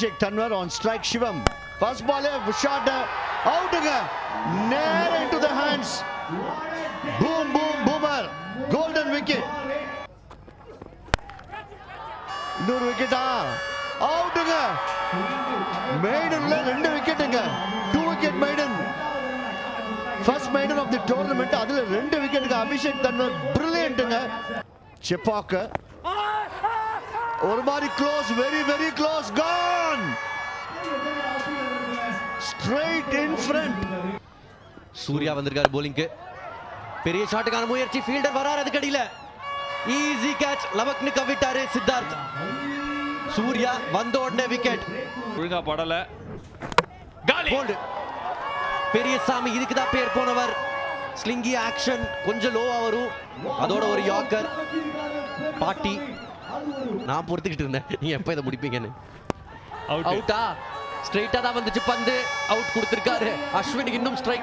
Abhishek Tanwar on strike. Shivam. First ball, shot out again. Nair into the hands. Boom, boom, boomer. Golden wicket. Another wicket. Out again. Maiden la 2 wicket again. 2 wicket maiden. First maiden of the tournament. Adula 2 wicket. Abhishek Tanwar brilliant. Chepaka. Ormari close, very close, gone! Straight in front. Surya வந்திருக்காரு bowling-க்கு. பெரிய ஷாட்டுக்கான முயற்சி, fielder வராரு அதுக்கு அடியில. Easy catch, லவக்னு கவிட்டாரு சித்தார்த். சூர்யா வந்த உடனே விக்கெட். ஒழுங்கா படல. காலி. போல்ட். பெரியசாமி இதுக்கு தான் பேர் போனவர். ஸ்லிங்கி ஆக்ஷன் கொஞ்சம் லோவா வரும். அதோட ஒரு யார்க்கர். பாட்டி நான் பொறுத்துக்கிட்டு இருந்தேன் நீங்க எப்ப இதை முடிப்பீங்கன்னு. அவுட்டா ஸ்ட்ரைட்டா தான் வந்துச்சு பந்து. அவுட் கொடுத்திருக்காரு. அஸ்வினுக்கு இன்னும் ஸ்ட்ரைக்.